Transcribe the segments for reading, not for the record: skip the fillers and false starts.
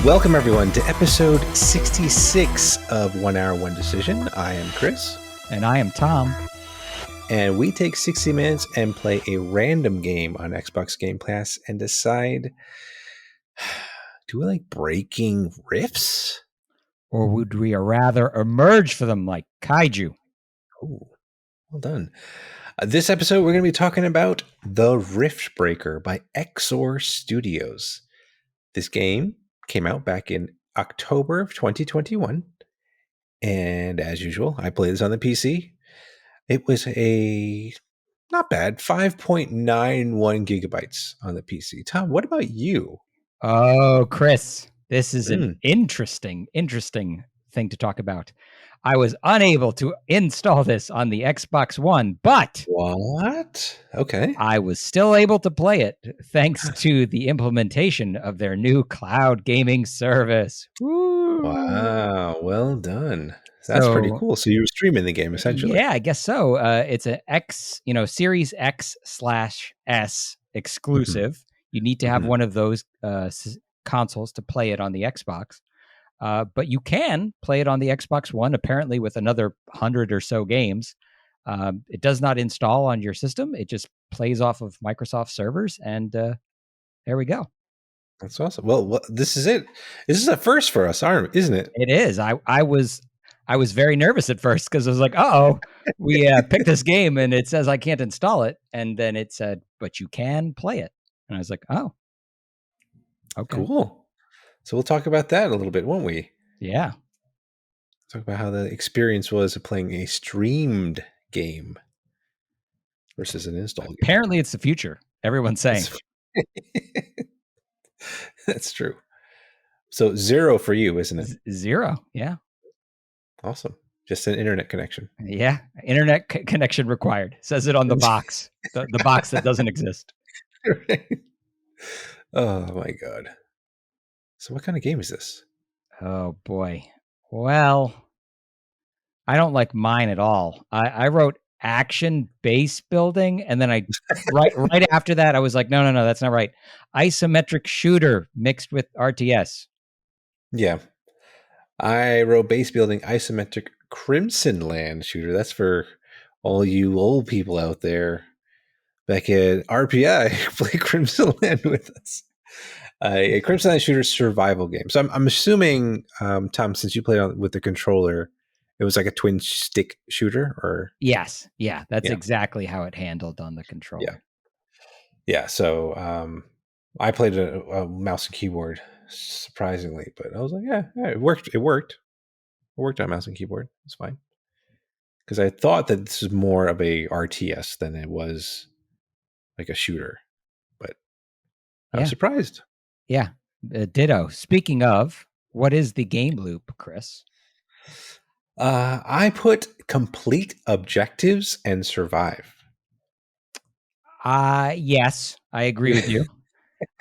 Welcome everyone to episode 66 of 1 Hour, 1 Decision. I am Chris. And I am Tom. And we take 60 minutes and play a random game on Xbox Game Pass and decide, do we like breaking rifts? Or would we rather emerge for them like kaiju? Oh, well done. This episode, we're going to be talking about The Riftbreaker by EXOR Studios. This game came out back in October of 2021. And as usual, I played this on the PC. It was a not bad 5.91 gigabytes on the PC. Tom, what about you? Oh, Chris, this is an interesting thing to talk about. I was unable to install this on the Xbox One, but what? Okay. I was still able to play it thanks to the implementation of their new cloud gaming service. Woo! Wow, well done. That's pretty cool. So you were streaming the game essentially. Yeah, I guess so. It's an Series X/S exclusive. Mm-hmm. You need to have one of those consoles to play it on the Xbox. But you can play it on the Xbox One, apparently with another 100 or so games. It does not install on your system. It just plays off of Microsoft servers, and there we go. That's awesome. Well, this is it. This is a first for us, isn't it? It is. I was very nervous at first because I was like, we picked this game and it says I can't install it. And then it said, but you can play it. And I was like, oh, okay. Cool. So we'll talk about that a little bit, won't we? Yeah. Talk about how the experience was of playing a streamed game versus an install game. Apparently it's the future. Everyone's saying. That's true. So 0 for you, isn't it? 0. Yeah. Awesome. Just an internet connection. Yeah. Internet connection required. Says it on the box. the box that doesn't exist. Right. Oh my God. So what kind of game is this? Oh boy. Well, I don't like mine at all. I wrote action base building, and then I right after that I was like, no, that's not right. Isometric shooter mixed with RTS. Yeah. I wrote base building isometric Crimson Land shooter. That's for all you old people out there. Back at RPI, play Crimson Land with us. A Crimson Land shooter survival game. So I'm assuming, Tom, since you played with the controller, it was like a twin stick shooter, or yes, yeah, that's exactly how it handled on the controller. Yeah. So I played a mouse and keyboard, surprisingly, but I was like, yeah, it worked. It worked on mouse and keyboard. It's fine. Because I thought that this was more of a RTS than it was like a shooter, but I was surprised. Yeah, ditto. Speaking of, what is the game loop, Chris? I put complete objectives and survive. Yes, I agree with you.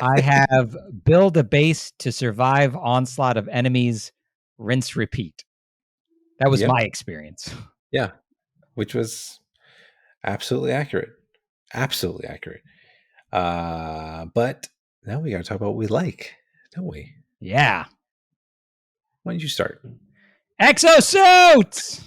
I have build a base to survive onslaught of enemies, rinse, repeat. That was my experience. Yeah, which was absolutely accurate. Absolutely accurate. But now we got to talk about what we like, don't we? Yeah. Why don't you start? Exosuits!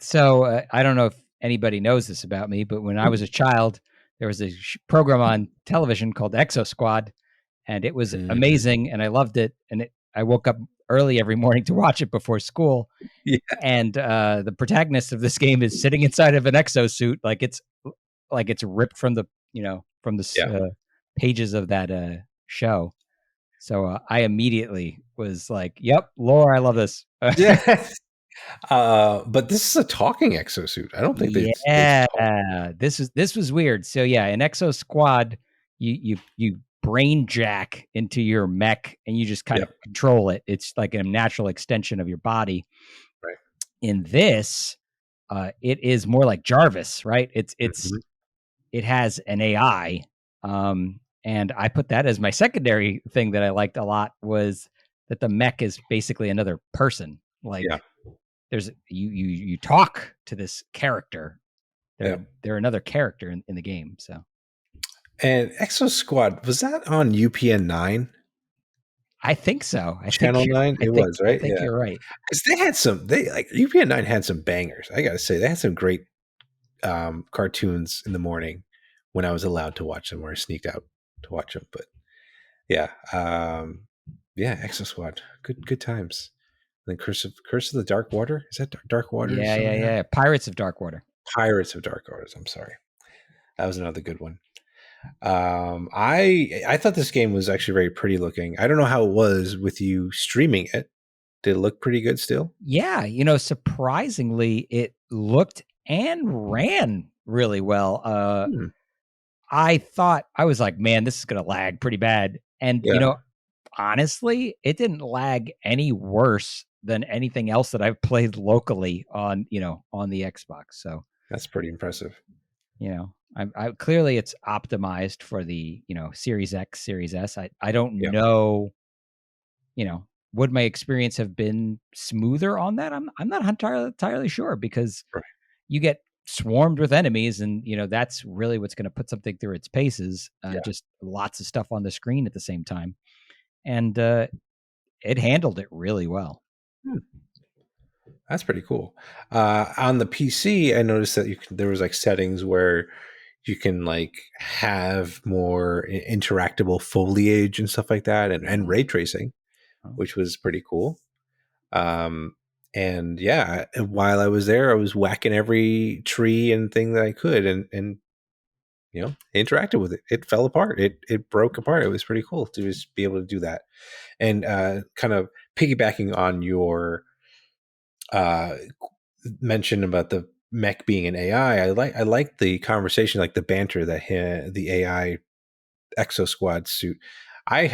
So I don't know if anybody knows this about me, but when I was a child, there was a program on television called Exosquad, and it was amazing, and I loved it. And I woke up early every morning to watch it before school. Yeah. And the protagonist of this game is sitting inside of an exosuit, like it's ripped from the pages of that show. So I immediately was like, "Yep, lore, I love this." Yes. But this is a talking exosuit. I don't think they. Yeah, this was weird. So yeah, in Exosquad, you brain jack into your mech and you just kind of control it. It's like a natural extension of your body. Right. In this, it is more like Jarvis, right? It has an AI. And I put that as my secondary thing that I liked a lot, was that the mech is basically another person. Like there's you talk to this character. They're another character in the game. So, and Exosquad, was that on UPN 9? I think so. Channel 9, it was, I right? think Yeah. you're right. Because they had some, they like UPN 9 had some bangers. I gotta say, they had some great cartoons in the morning when I was allowed to watch them, or I sneaked out to watch them. But yeah, yeah, Exosquad, good times. And then Curse of the Dark Water, is that Dark Waters? Yeah, Something yeah, like that. yeah. Pirates of Darkwater. Pirates of Dark Waters. I'm sorry, that was another good one. I thought this game was actually very pretty looking. I don't know how it was with you streaming it. Did it look pretty good still? Yeah, surprisingly, it looked and ran really well. Hmm. I thought I was like, man, this is gonna lag pretty bad. And Yeah, honestly, it didn't lag any worse than anything else that I've played locally on, on the Xbox. So, that's pretty impressive. I clearly it's optimized for the, Series X, Series S. I don't Yeah, know, you know, would my experience have been smoother on that? I'm not entirely sure, because right. you get swarmed with enemies, and that's really what's going to put something through its paces. Yeah. Just lots of stuff on the screen at the same time, and it handled it really well. Hmm. That's pretty cool. On the PC, I noticed that there was like settings where you can like have more interactable foliage and stuff like that, and ray tracing, Oh, which was pretty cool. Um, and yeah, while I was there, I was whacking every tree and thing that I could, and interacted with it. It fell apart. It broke apart. It was pretty cool to just be able to do that. And kind of piggybacking on your uh, mention about the mech being an AI, I like the conversation, like the banter that the AI Exosquad suit. I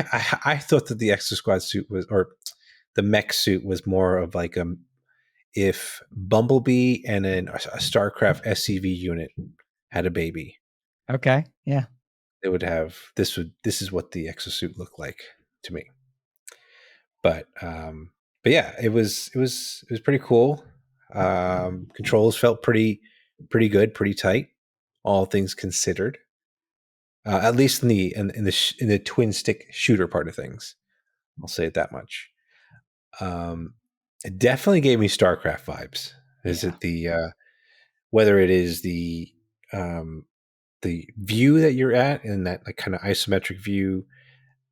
thought that the Exosquad suit was, or the mech suit was more of like if Bumblebee and a Starcraft SCV unit had a baby, okay, yeah, they would have this is what the exosuit looked like to me. But yeah, it was pretty cool. Controls felt pretty good, pretty tight, all things considered. At least in the twin stick shooter part of things, I'll say it that much. It definitely gave me StarCraft vibes. Is yeah. it whether it is the view that you're at, and that like kind of isometric view,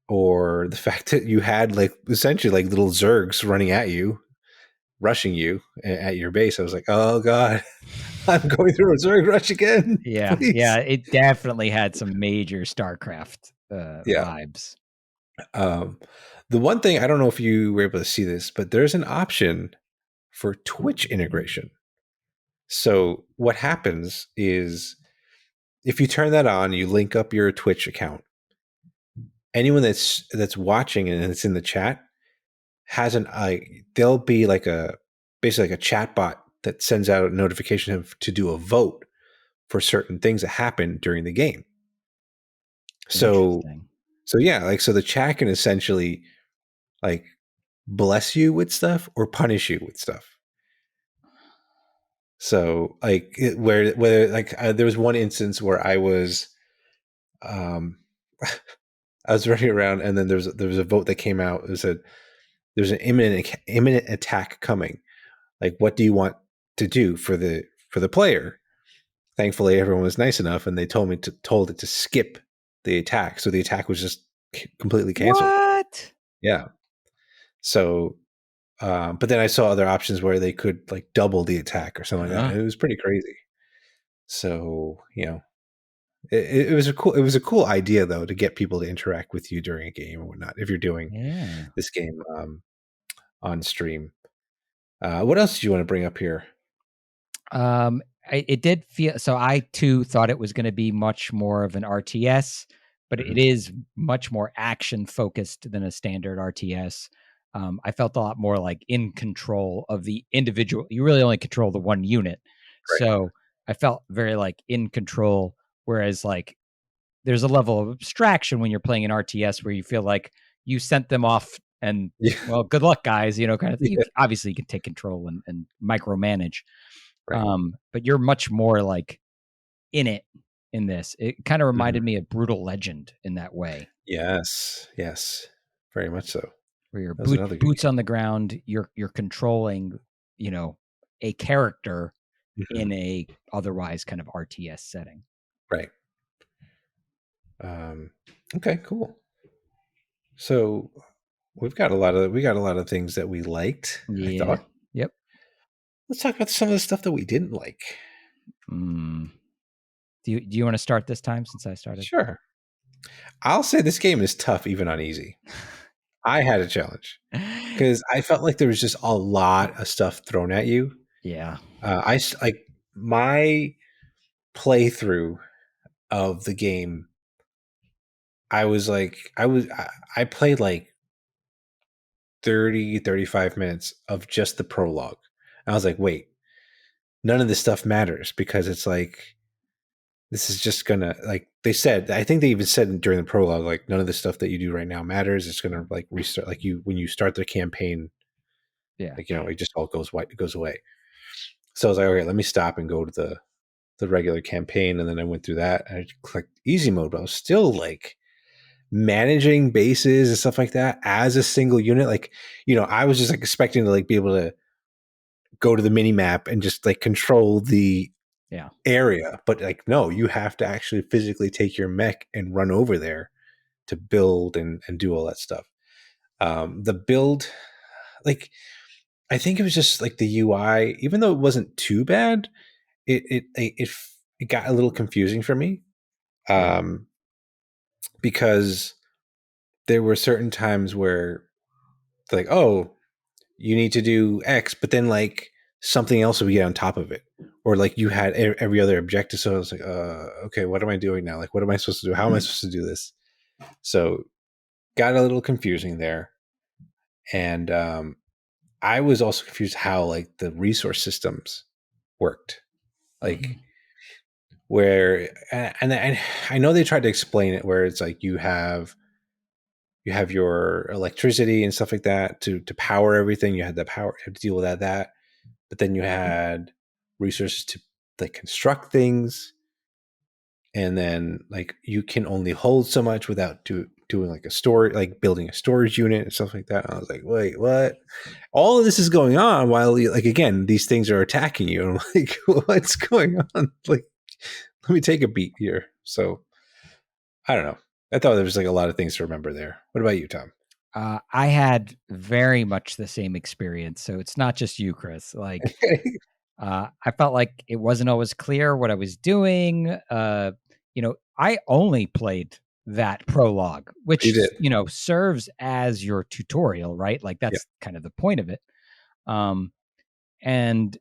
or the fact that you had like essentially like little zergs running at you, rushing you at your base. I was like, oh god, I'm going through a zerg rush again. Yeah, Please. yeah, it definitely had some major StarCraft Yeah. vibes. Um, the one thing, I don't know if you were able to see this, but there's an option for Twitch integration. So what happens is if you turn that on, you link up your Twitch account. Anyone that's watching and it's in the chat has there'll be like a basically like a chat bot that sends out a notification to do a vote for certain things that happen during the game. So Interesting. so yeah, like so the chat can essentially like bless you with stuff or punish you with stuff. So like where like there was one instance where um I was running around, and then there was a vote that came out. It said there's an imminent attack coming. Like, what do you want to do for the player? Thankfully, everyone was nice enough, and they told it to skip the attack. So the attack was just completely canceled. What? Yeah. So, but then I saw other options where they could like double the attack or something like that. Huh? And it was pretty crazy. So it was a cool idea though to get people to interact with you during a game or whatnot if you're doing Yeah. this game on stream. What else do you want to bring up here? It did feel so. I too thought it was going to be much more of an RTS, but it Mhm. is much more action focused than a standard RTS. I felt a lot more like in control of the individual. You really only control the one unit, Right. so I felt very like in control. Whereas like there's a level of abstraction when you're playing an RTS where you feel like you sent them off and Yeah. well, good luck, guys. Kind of thing. Yeah. Obviously you can take control and micromanage, Right. but you're much more like in it in this. It kind of Mhm. reminded me of Brutal Legend in that way. Yes. Yes. Very much so. where you're That was another good boots game. on the ground. You're controlling, a character in a otherwise kind of RTS setting. Right. Okay, cool. So we got a lot of things that we liked, I Yeah. thought. Yep. Let's talk about some of the stuff that we didn't like. Do you want to start this time since I started? Sure. I'll say this game is tough even on easy. I had a challenge because I felt like there was just a lot of stuff thrown at you. Yeah. Like my playthrough of the game. I played like 35 minutes of just the prologue. I was like, wait, none of this stuff matters because it's like, this is just gonna, like they said, I think they even said during the prologue, like none of the stuff that you do right now matters. It's gonna like restart, like when you start the campaign, Yeah. like, it just all goes white, it goes away. So I was like, okay, let me stop and go to the regular campaign. And then I went through that and I clicked easy mode, but I was still like managing bases and stuff like that as a single unit. Like, I was just like expecting to like be able to go to the mini map and just like control the area, but like, no, you have to actually physically take your mech and run over there to build and do all that stuff. The build, like, I think it was just like the UI, even though it wasn't too bad, it got a little confusing for me. Because there were certain times where like, oh, you need to do X, but then like something else would get on top of it, or like you had every other objective. So I was like, okay, what am I doing now? Like, what am I supposed to do? How am I supposed to do this? So got a little confusing there, and I was also confused how like the resource systems worked, like where, and I know they tried to explain it where it's like you have your electricity and stuff like that to power everything. You had the power, you have to deal with that, but then you had resources to like construct things, and then like you can only hold so much without doing like a store, like building a storage unit and stuff like that. And I was like, wait, what? All of this is going on while like, again, these things are attacking you. And I'm like, what's going on? Like, let me take a beat here. So I don't know. I thought there was like a lot of things to remember there. What about you, Tom? I had very much the same experience. So it's not just you, Chris. Like, I felt like it wasn't always clear what I was doing. I only played that prologue, You which, did. serves as your tutorial, right? Like Yeah. that's kind of the point of it. And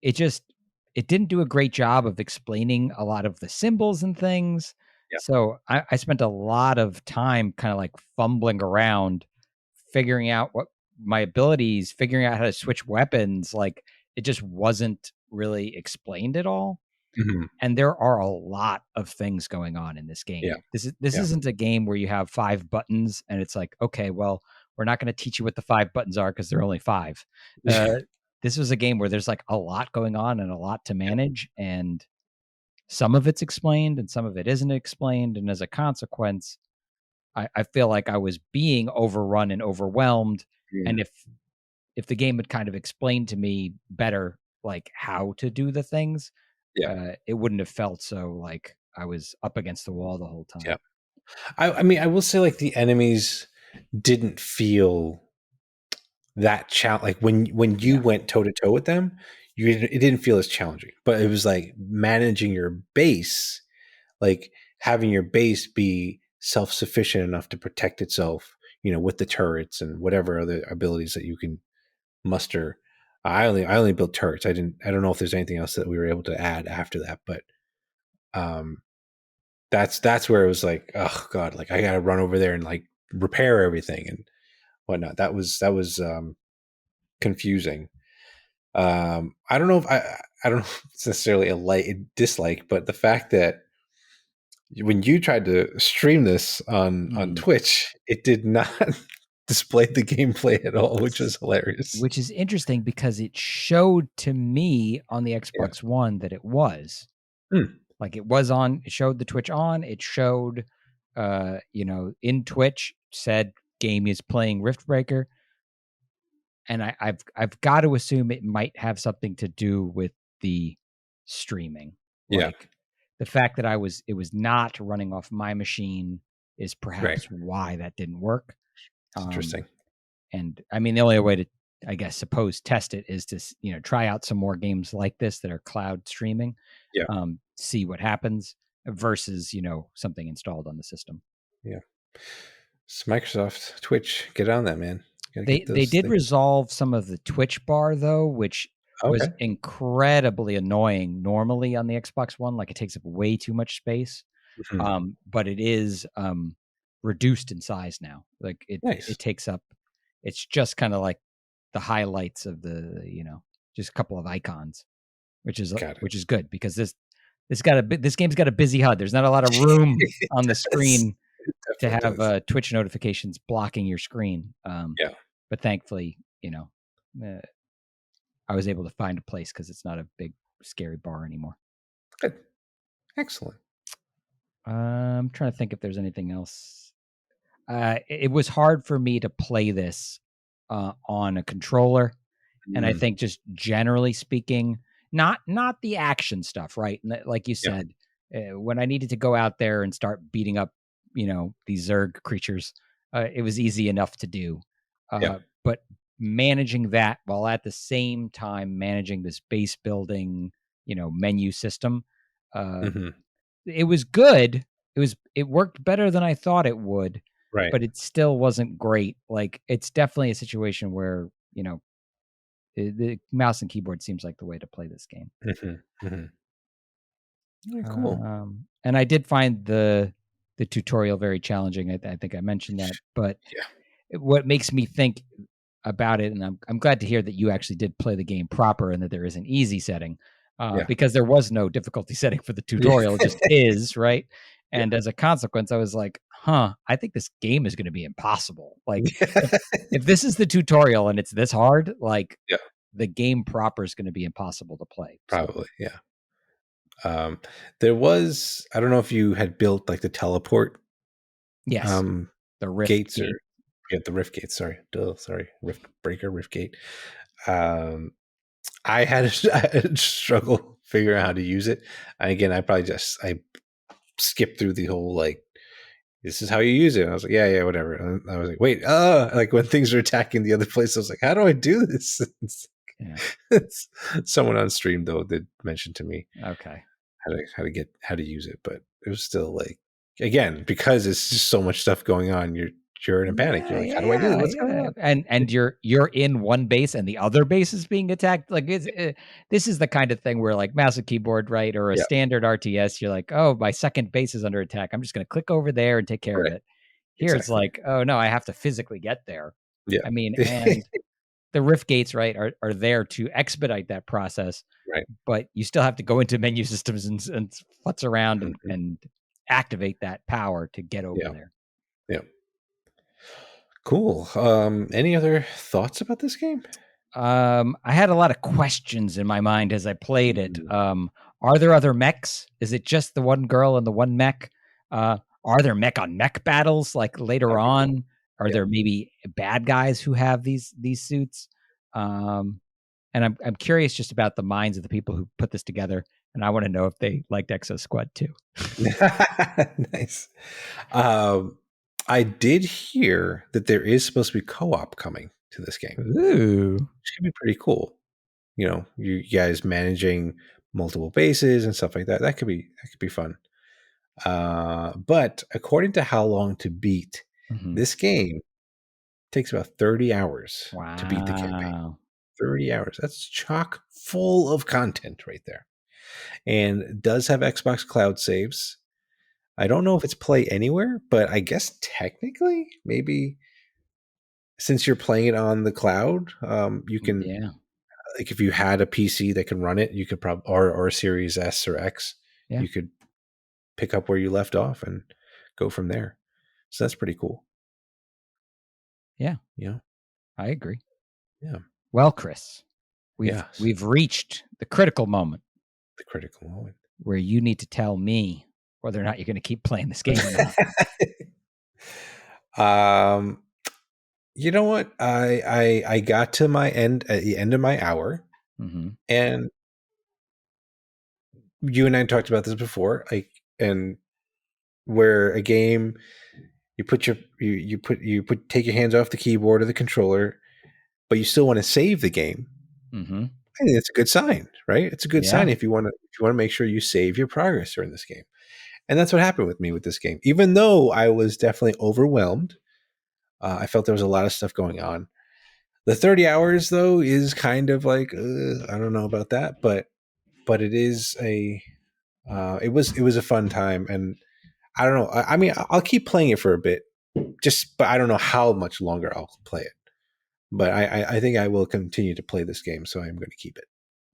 it didn't do a great job of explaining a lot of the symbols and things. Yeah. So I spent a lot of time kind of like fumbling around, figuring out what my abilities, figuring out how to switch weapons. Like it just wasn't really explained at all. Mm-hmm. And there are a lot of things going on in this game. Yeah. This isn't a game where you have 5 buttons and it's like, okay, well, we're not going to teach you what the 5 buttons are because they're only 5. This was a game where there's like a lot going on and a lot to manage, and some of it's explained and some of it isn't explained. And as a consequence, I feel like I was being overrun and overwhelmed. Yeah. And if the game had kind of explained to me better, like how to do the things, it wouldn't have felt so like I was up against the wall the whole time. Yeah. I mean, I will say like the enemies didn't feel that challenge. Like when you went toe to toe with them, it didn't feel as challenging. But it was like managing your base, like having your base be self sufficient enough to protect itself, with the turrets and whatever other abilities that you can muster. I only built turrets. I don't know if there's anything else that we were able to add after that, but that's where it was like, oh god, like I gotta run over there and like repair everything and whatnot. That was confusing. I don't know if I don't know if it's necessarily a dislike, but the fact that when you tried to stream this on Twitch, it did not display the gameplay at all, which was hilarious. Which is interesting because it showed to me on the Xbox One that it was. Like it was on, it showed the Twitch on, it showed in Twitch said game is playing Riftbreaker. and I've got to assume it might have something to do with the streaming. Like the fact that it was not running off my machine is perhaps why that didn't work. Interesting. And I mean, the only way to, I guess, suppose test it is to, you know, try out some more games like this that are cloud streaming. Yeah. See what happens versus, you know, something installed on the system. Yeah. It's Microsoft, Twitch, get on that, man. They did resolve some of the Twitch bar though, which was incredibly annoying normally on the Xbox One. Like it takes up way too much space. But it is reduced in size now. Like it takes up. It's just kind of like the highlights of the, you know, just a couple of icons, which is good because this game's got a busy HUD. There's not a lot of room on the screen to have Twitch notifications blocking your screen. But thankfully, you know, I was able to find a place because it's not a big scary bar anymore. Good, excellent. I'm trying to think if there's anything else. It was hard for me to play this on a controller, and I think just generally speaking, not the action stuff, right? Like you said, when I needed to go out there and start beating up, you know, these Zerg creatures, it was easy enough to do. But managing that while at the same time managing this base building, you know, menu system, it was good. It worked better than I thought it would. Right. But it still wasn't great. Like it's definitely a situation where, you know, the mouse and keyboard seems like the way to play this game. Cool. And I did find the tutorial very challenging. I think I mentioned that, but what makes me think about it, and I'm glad to hear that you actually did play the game proper and that there is an easy setting, because there was no difficulty setting for the tutorial. It just is, right? And as a consequence, I was like, I think this game is going to be impossible. Like, if this is the tutorial and it's this hard, like, the game proper is going to be impossible to play. Probably, there was, I don't know if you had built like the teleport. Yes. The rift gates gate. The rift gates. Sorry, Riftbreaker, rift gate. I had to struggle figuring out how to use it. And again, I skipped through the whole like, this is how you use it. And I was like, yeah, whatever. And I was like, wait, like when things are attacking the other place, I was like, how do I do this? Someone on stream though did mention to me, how to use it, but it was still like, again, because it's just so much stuff going on, you're in a panic. You're like, how do I do it? What's going on? And you're in one base and the other base is being attacked. Like this is the kind of thing where like mouse and keyboard, right, or a standard RTS, you're like, oh, my second base is under attack. I'm just going to click over there and take care of it. Here it's like, oh no, I have to physically get there. I mean, and the rift gates, right, are there to expedite that process. Right. But you still have to go into menu systems and futz around and activate that power to get over there. Yeah. Cool. Any other thoughts about this game? I had a lot of questions in my mind as I played it. Are there other mechs? Is it just the one girl and the one mech? Are there mech on mech battles like later on? Are there maybe bad guys who have these suits? And I'm curious just about the minds of the people who put this together, and I want to know if they liked Exosquad too. Nice. I did hear that there is supposed to be co-op coming to this game. Ooh, which could be pretty cool. You know, you guys managing multiple bases and stuff like that. That could be fun. But according to How Long to Beat, this game takes about 30 hours to beat the campaign. 30 hours. That's chock full of content right there. And it does have Xbox Cloud saves. I don't know if it's Play Anywhere, but I guess technically, maybe since you're playing it on the cloud, you can, like if you had a PC that can run it, you could probably, or a Series S or X, you could pick up where you left off and go from there. So that's pretty cool. Yeah. Yeah. I agree. Yeah. Well, Chris, we've reached the critical moment. The critical moment. Where you need to tell me whether or not you're going to keep playing this game or not. You know what? I got to my end at the end of my hour, Mm-hmm. and you and I talked about this before, like, and where a game you put your you put take your hands off the keyboard or the controller, but you still want to save the game. Mm-hmm. I think it's a good sign, right? It's a good Yeah. sign if you want to make sure you save your progress during this game. And that's what happened with me with this game. Even though I was definitely overwhelmed, I felt there was a lot of stuff going on. The 30 hours though is kind of like I don't know about that, but it is a it was a fun time, and I don't know. I mean, I'll keep playing it for a bit, but I don't know how much longer I'll play it. But I think I will continue to play this game, so I'm going to keep it.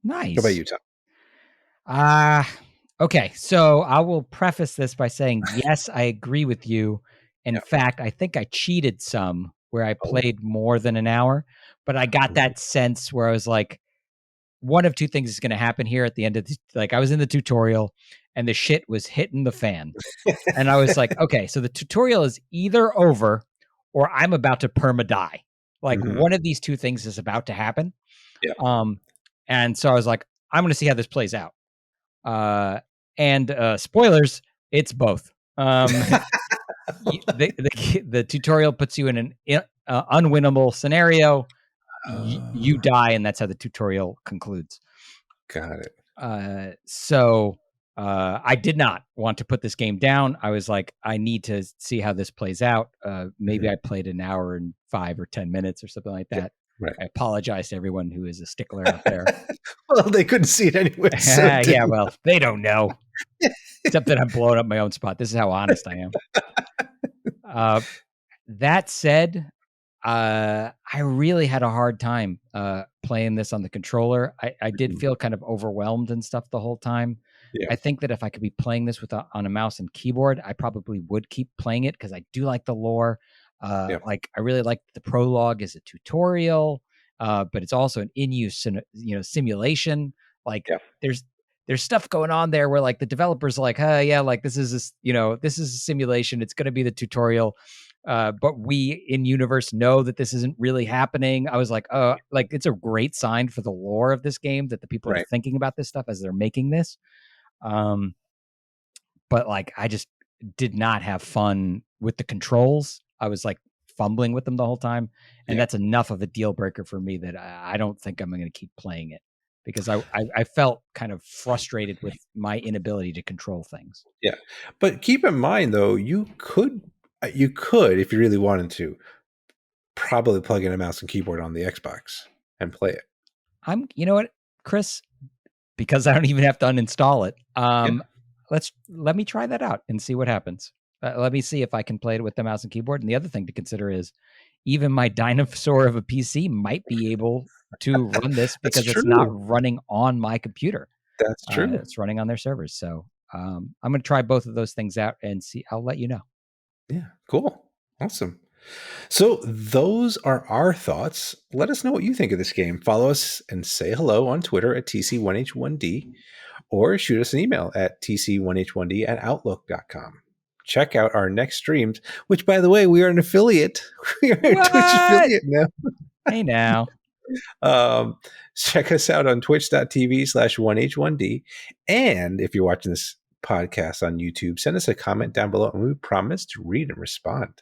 What about Nice. you, Tom? Okay. So I will preface this by saying, yes, I agree with you. In Yeah. fact, I think I cheated some where I Oh. played more than an hour, but I got that sense where I was like, one of two things is going to happen here at the end of the, like, I was in the tutorial and the shit was hitting the fan. And I was like, okay, so the tutorial is either over or I'm about to perma die. Like Mhm. one of these two things is about to happen. Yeah. And so I was like, I'm going to see how this plays out. And spoilers, it's both. The tutorial puts you in an unwinnable scenario. You die, and that's how the tutorial concludes. Got it. So I did not want to put this game down. I was like, I need to see how this plays out. Maybe I played an hour and 5 or 10 minutes or something like Yeah. that. Right. I apologize to everyone who is a stickler out there. Well, they couldn't see it anyway, so it Yeah, didn't. well, they don't know. Except that I'm blowing up my own spot. This is how honest I am. That said, I really had a hard time playing this on the controller. I did feel kind of overwhelmed and stuff the whole time. Yeah. I think that if I could be playing this on a mouse and keyboard, I probably would keep playing it because I do like the lore. Yeah. Like I really like the prologue as a tutorial, but it's also an in-use, simulation. Like Yeah. there's stuff going on there where like the developers are like, yeah, like this is this is a simulation. It's going to be the tutorial. But we in universe know that this isn't really happening. I was like it's a great sign for the lore of this game that the people are Right. thinking about this stuff as they're making this. But like I just did not have fun with the controls. I was like fumbling with them the whole time, and Yeah. that's enough of a deal breaker for me that I don't think I'm going to keep playing it because I felt kind of frustrated with my inability to control things. Yeah. But keep in mind though, you could if you really wanted to probably plug in a mouse and keyboard on the Xbox and play it. You know what, Chris, because I don't even have to uninstall it. Yeah. Let me try that out and see what happens. Let me see if I can play it with the mouse and keyboard. And the other thing to consider is even my dinosaur of a PC might be able to run this That's because it's not true. running on my computer. That's true. It's running on their servers. So I'm going to try both of those things out and see. I'll let you know. Yeah. Cool. Awesome. So those are our thoughts. Let us know what you think of this game. Follow us and say hello on Twitter at TC1H1D or shoot us an email at TC1H1D@outlook.com. Check out our next streams, which by the way, we are an affiliate. We are a Twitch affiliate now. Hey now. Check us out on twitch.tv/1H1D. And if you're watching this podcast on YouTube, send us a comment down below and we promise to read and respond.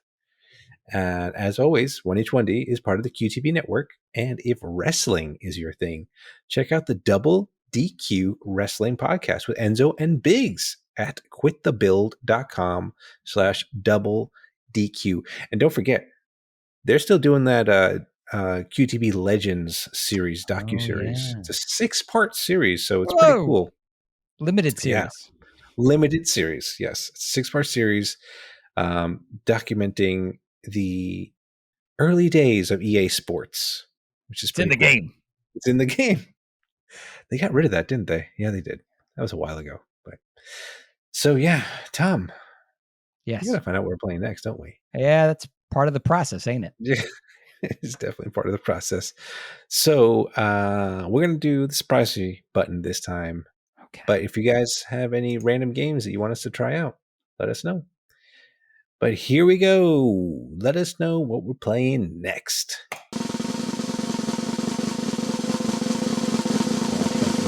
And as always, 1H1D is part of the QTB network. And if wrestling is your thing, check out the Double DQ Wrestling Podcast with Enzo and Biggs at quitthebuild.com/double DQ. And don't forget, they're still doing that QTB Legends series, docuseries. It's a 6-part series, so it's pretty cool. Limited Yeah. series. Limited series, yes. It's a 6-part series documenting the early days of EA Sports, which is It's in pretty the cool. game. It's in the game. They got rid of that, didn't they? Yeah, they did. That was a while ago. But so yeah, Tom. Yes. We gotta find out what we're playing next, don't we? Yeah, that's part of the process, ain't it? Yeah. It's definitely part of the process. So we're gonna do the Surprise Me button this time. Okay. But if you guys have any random games that you want us to try out, let us know. But here we go. Let us know what we're playing next.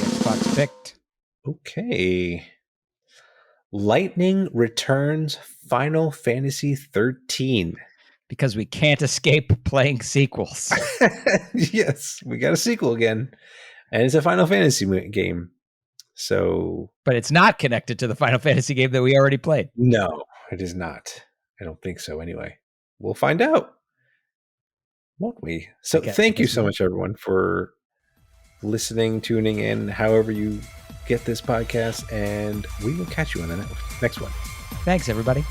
Xbox picked. Okay. Lightning Returns Final Fantasy 13. Because we can't escape playing sequels. Yes, we got a sequel again. And it's a Final Fantasy game. So. But it's not connected to the Final Fantasy game that we already played. No, it is not. I don't think so anyway. We'll find out, won't we? So thank you so much, everyone, for listening, tuning in, however you get this podcast. And we will catch you on the next one. Thanks, everybody.